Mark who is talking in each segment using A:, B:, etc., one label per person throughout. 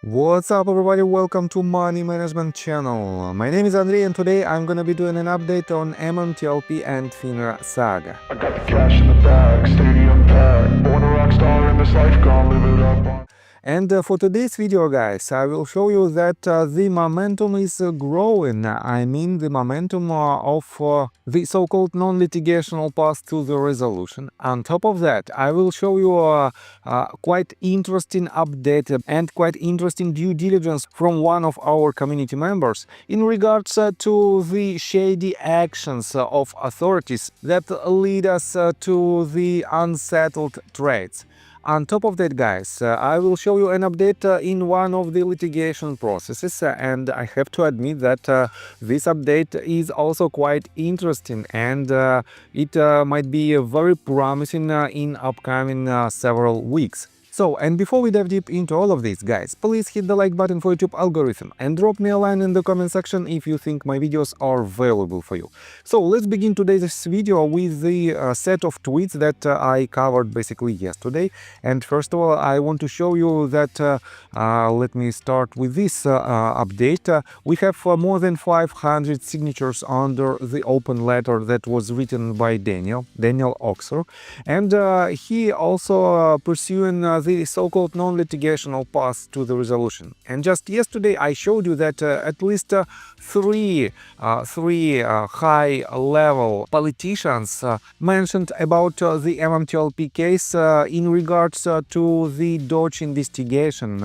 A: What's up everybody, welcome to Money Management channel. My name is Andrei and today I'm gonna be doing an update on MMTLP and FINRA Saga.
B: I got the cash in the bag, stadium packed. Born a rock star in this life, gonna live it up.
A: And for today's video, guys, I will show you that the momentum is growing. I mean the momentum of the so-called non-litigational path to the resolution. On top of that, I will show you a quite interesting update and quite interesting due diligence from one of our community members in regards to the shady actions of authorities that lead us to the unsettled trades. On top of that, guys, I will show you an update in one of the litigation processes, and I have to admit that this update is also quite interesting, and it might be very promising in upcoming several weeks. So, and before we dive deep into all of this, guys, please hit the like button for YouTube algorithm and drop me a line in the comment section if you think my videos are valuable for you. So, let's begin today's video with the set of tweets that I covered basically yesterday. And first of all, I want to show you that, let me start with this update. We have more than 500 signatures under the open letter that was written by Daniel Oxer. And he also pursuing the so-called non-litigational path to the resolution. And just yesterday I showed you that at least three high-level politicians mentioned about the MMTLP case in regards to the Dodge investigation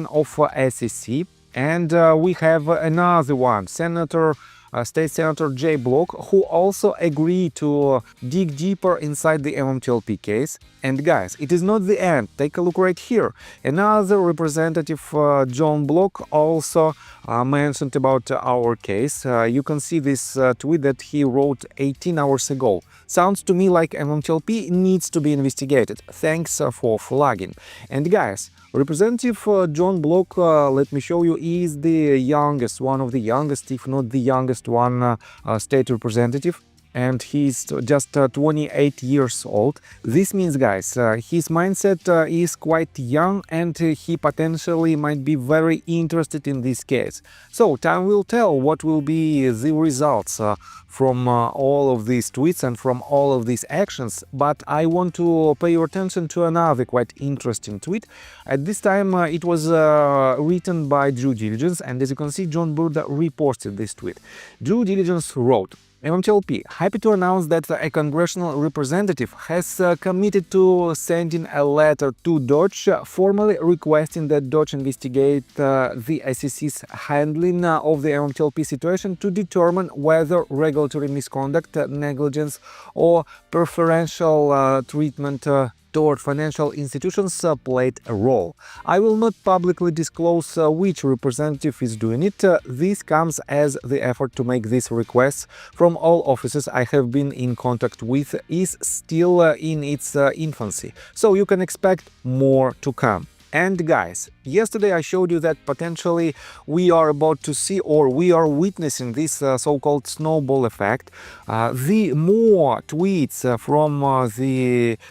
A: of SEC. And we have another one, State Senator Jay Block, who also agreed to dig deeper inside the MMTLP case. And guys, it is not the end. Take a look right here. Another representative, John Block, also mentioned about our case. You can see this tweet that he wrote 18 hours ago. Sounds to me like MMTLP needs to be investigated. Thanks for flagging. And guys, Representative John Block, let me show you, is the youngest, one of the youngest, if not the youngest one, state representative. And he's just 28 years old. This means, guys, his mindset is quite young and he potentially might be very interested in this case. So time will tell what will be the results from all of these tweets and from all of these actions. But I want to pay your attention to another quite interesting tweet. At this time it was written by Due Diligence, and as you can see, John Burda reposted this tweet. Due Diligence wrote, MMTLP, happy to announce that a congressional representative has committed to sending a letter to Dodge formally requesting that Dodge investigate the SEC's handling of the MMTLP situation to determine whether regulatory misconduct, negligence, or preferential treatment toward financial institutions played a role. I will not publicly disclose which representative is doing it. This comes as the effort to make this request from all offices I have been in contact with is still in its infancy, so you can expect more to come. And guys, yesterday I showed you that potentially we are about to see, or we are witnessing, this so-called snowball effect. The more tweets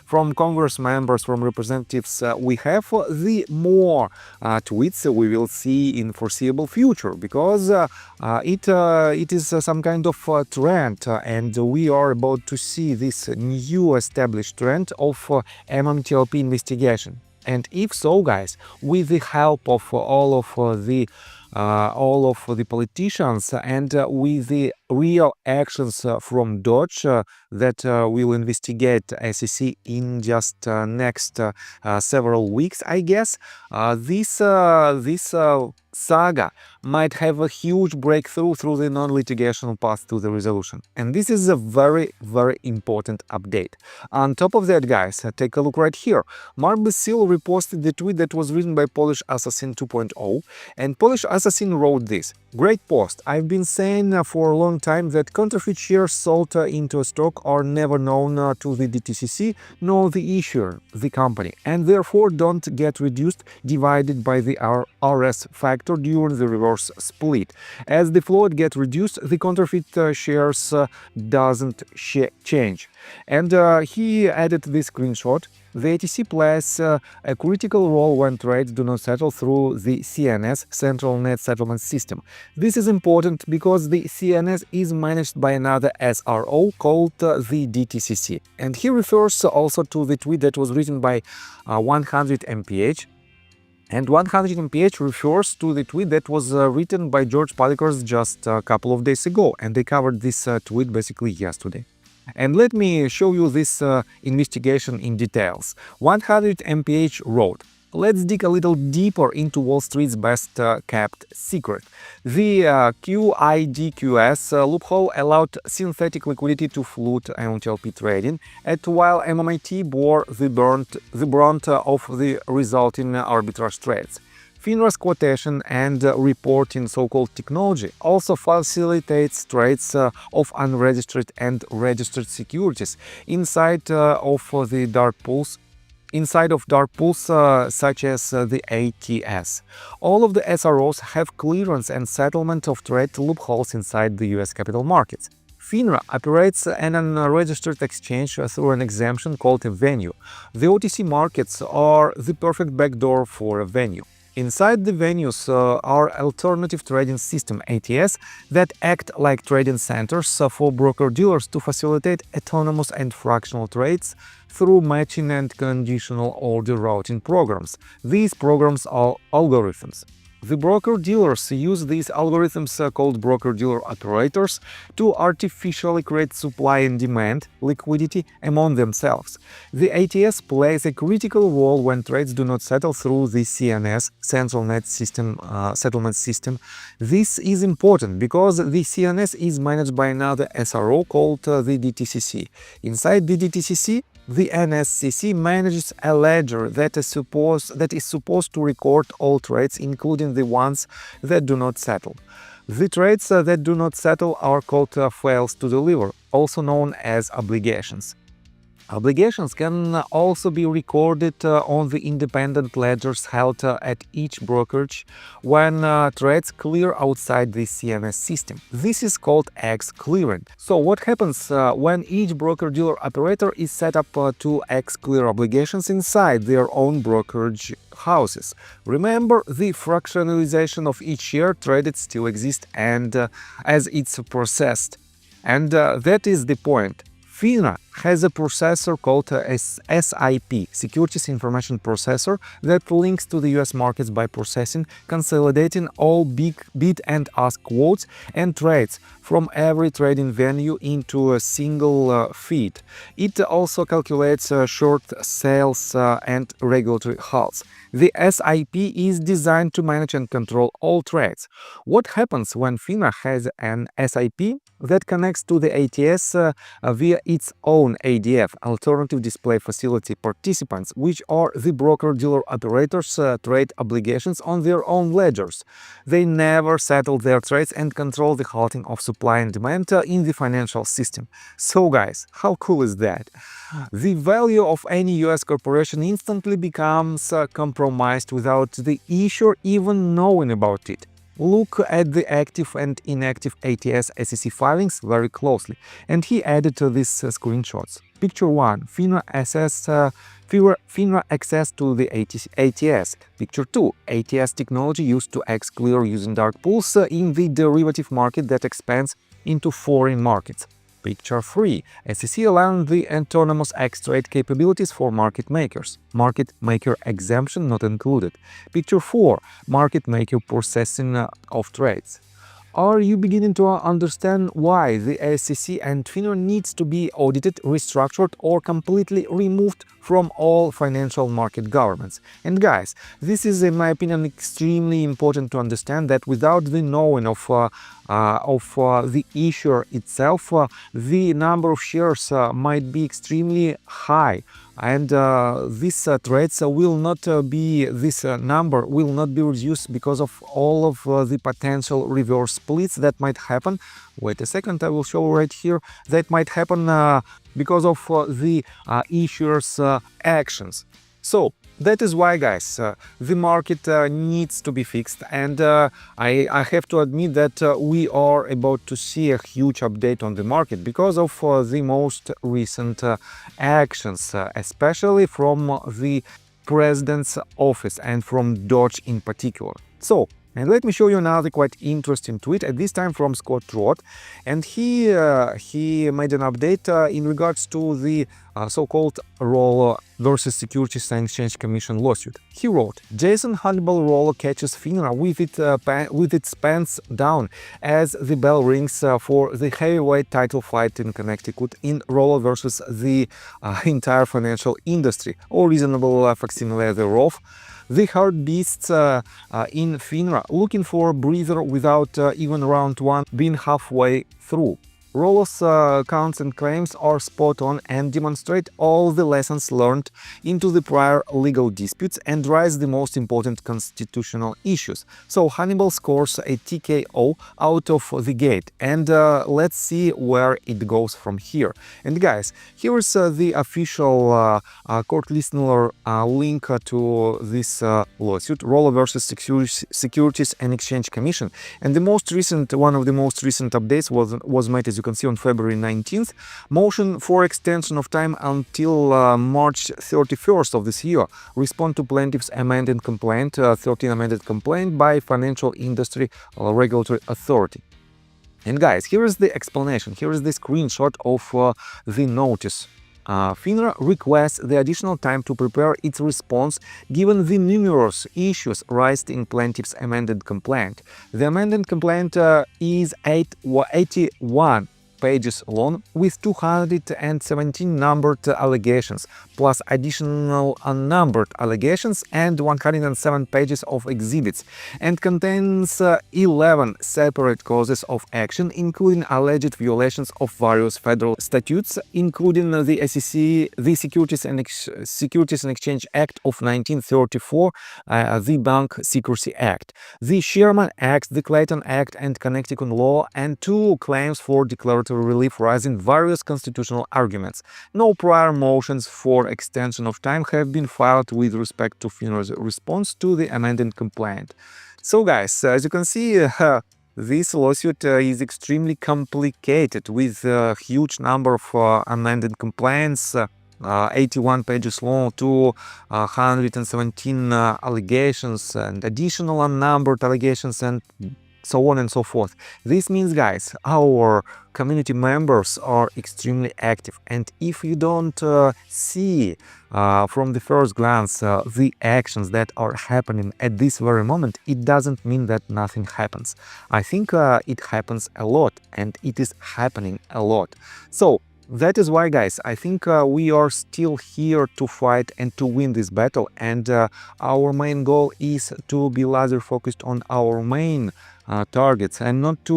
A: from Congress members, from representatives we have, the more tweets we will see in foreseeable future, because it is some kind of trend, and we are about to see this new established trend of MMTLP investigation. And if so, guys, with the help of all of the politicians and with the real actions from Dodge that will investigate SEC in just next several weeks, I guess, this Saga might have a huge breakthrough through the non-litigational path to the resolution. And this is a very, very important update. On top of that, guys, take a look right here. Mark Basil reposted the tweet that was written by Polish Assassin 2.0, and Polish Assassin wrote this. Great post. I've been saying for a long time that counterfeit shares sold into a stock are never known to the DTCC nor the issuer, the company, and therefore don't get reduced, divided by the RS fact factor during the reverse split. As the float gets reduced, the counterfeit shares doesn't change. And he added this screenshot. The ATC plays a critical role when trades do not settle through the CNS, Central Net Settlement System. This is important because the CNS is managed by another SRO called the DTCC. And he refers also to the tweet that was written by 100 MPH. And 100 MPH refers to the tweet that was written by George Palikors just a couple of days ago. And they covered this tweet basically yesterday. And let me show you this investigation in details. 100 MPH wrote, let's dig a little deeper into Wall Street's best kept secret. The QIDQS loophole allowed synthetic liquidity to flood MMTLP trading, while MMAT bore the brunt of the resulting arbitrage trades. FINRA's quotation and reporting so-called technology also facilitates trades of unregistered and registered securities inside of dark pools such as the ATS. All of the SROs have clearance and settlement of trade loopholes inside the US capital markets. FINRA operates an unregistered exchange through an exemption called a venue. The OTC markets are the perfect backdoor for a venue. Inside the venues are alternative trading system ATS that act like trading centers for broker-dealers to facilitate autonomous and fractional trades through matching and conditional order routing programs. These programs are algorithms. The broker-dealers use these algorithms called broker-dealer operators to artificially create supply and demand liquidity among themselves. The ATS plays a critical role when trades do not settle through the CNS, Central Net Settlement System. This is important because the CNS is managed by another SRO called the DTCC. Inside the DTCC, the NSCC manages a ledger that is supposed to record all trades, including the ones that do not settle. The trades that do not settle are called fails to deliver, also known as obligations. Obligations can also be recorded on the independent ledgers held at each brokerage when trades clear outside the CNS system. This is called X-clearing. So what happens when each broker-dealer operator is set up to X-clear obligations inside their own brokerage houses? Remember, the fractionalization of each share traded still exists and as it's processed. And that is the point. FINRA has a processor called SIP, Securities Information Processor, that links to the US markets by processing, consolidating all bid and ask quotes and trades from every trading venue into a single feed. It also calculates short sales and regulatory halts. The SIP is designed to manage and control all trades. What happens when FINRA has an SIP that connects to the ATS via its own ADF, Alternative Display Facility participants, which are the broker-dealer operators trade obligations on their own ledgers? They never settle their trades and control the halting of supply and demand in the financial system. So guys, how cool is that? The value of any US corporation instantly becomes compromised without the issuer even knowing about it. Look at the active and inactive ATS SEC filings very closely, and he added to these screenshots. Picture 1. FINRA access to the ATS. Picture 2. ATS technology used to X-clear using dark pools in the derivative market that expands into foreign markets. Picture 3. SEC allowing the autonomous X-trade capabilities for market makers. Market maker exemption not included. Picture 4. Market maker processing of trades. Are you beginning to understand why the SEC and FINRA needs to be audited, restructured, or completely removed from all financial market governments? And guys, this is, in my opinion, extremely important to understand that without the knowing of the issuer itself, the number of shares might be extremely high. And these trades will not this number will not be reduced because of all of the potential reverse splits that might happen. Wait a second, I will show right here. That might happen because of the issuer's actions. So That is why, guys, the market needs to be fixed, and I have to admit that we are about to see a huge update on the market because of the most recent actions, especially from the president's office and from Dodge in particular. So, and let me show you another quite interesting tweet, at this time from Scott Roth, and he made an update in regards to the so-called Roller versus Securities and Exchange Commission lawsuit. He wrote, Jason Hannibal Roller catches FINRA with its pants down as the bell rings for the heavyweight title fight in Connecticut in Roller versus the entire financial industry, or reasonable facsimile thereof. The hard beasts in FINRA looking for a breather without even round one being halfway through. Roller's counts and claims are spot on and demonstrate all the lessons learned into the prior legal disputes and raise the most important constitutional issues. So Hannibal scores a TKO out of the gate, and let's see where it goes from here. And guys, here's the official court listener link to this lawsuit, Roller versus Securities and Exchange Commission. And the most recent, one of the most recent updates was made, as you can see, on February 19th. Motion for extension of time until March 31st of this year. Respond to plaintiff's amended complaint, 13 amended complaint by Financial Industry Regulatory Authority. And guys, here is the explanation. Here is the screenshot of the notice. FINRA requests the additional time to prepare its response given the numerous issues raised in plaintiff's amended complaint. The amended complaint is 81 pages long with 217 numbered allegations, plus additional unnumbered allegations and 107 pages of exhibits, and contains 11 separate causes of action, including alleged violations of various federal statutes, including the SEC, the Securities and Exchange Act of 1934, the Bank Secrecy Act, the Sherman Act, the Clayton Act, and Connecticut law, and 2 claims for declaratory relief raising various constitutional arguments. No prior motions for extension of time have been filed with respect to FINRA's response to the amended complaint. So guys, as you can see, this lawsuit is extremely complicated with a huge number of amended complaints, 81 pages long, 217 allegations and additional unnumbered allegations, and so on and so forth. This means, guys, our community members are extremely active, and if you don't see from the first glance the actions that are happening at this very moment, it doesn't mean that nothing happens. I think it happens a lot, and it is happening a lot. So that is why, guys, I think we are still here to fight and to win this battle, and our main goal is to be laser focused on our main targets and not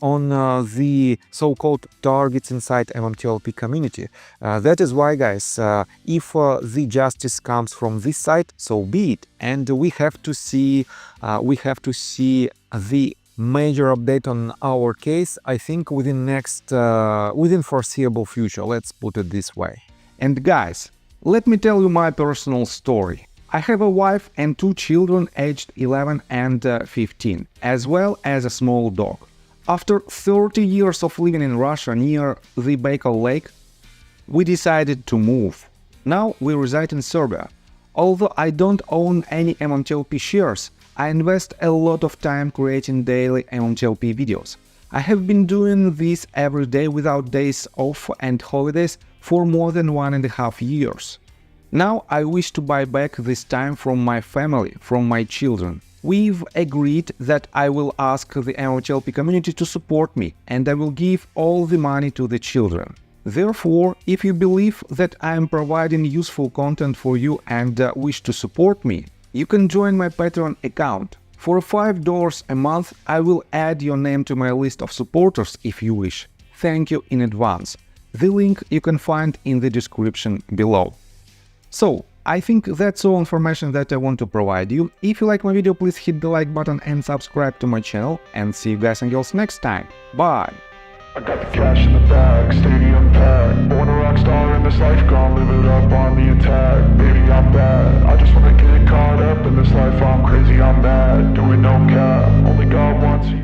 A: on the so-called targets inside MMTLP community. That is why, guys, if the justice comes from this side, so be it, and we have to see the major update on our case, I think within foreseeable future, let's put it this way.
C: And guys, let me tell you my personal story. I have a wife and 2 children aged 11 and 15, as well as a small dog. After 30 years of living in Russia near the Baikal Lake, we decided to move. Now we reside in Serbia. Although I don't own any MMTLP shares, I invest a lot of time creating daily MMTLP videos. I have been doing this every day without days off and holidays for more than 1.5 years. Now I wish to buy back this time from my family, from my children. We've agreed that I will ask the MMTLP community to support me, and I will give all the money to the children. Therefore, if you believe that I am providing useful content for you and wish to support me, you can join my Patreon account. For $5 a month, I will add your name to my list of supporters if you wish. Thank you in advance. The link you can find in the description below. So, I think that's all information that I want to provide you. If you like my video, please hit the like button and subscribe to my channel, and see you guys and girls next time. Bye!
B: I got the cash in the bag, stadium packed, born a rock star in the this life, gonna live it up on the attack. Baby, I'm bad, I just wanna get caught up in this life. I'm crazy, I'm mad, doing no cap. Only God wants you.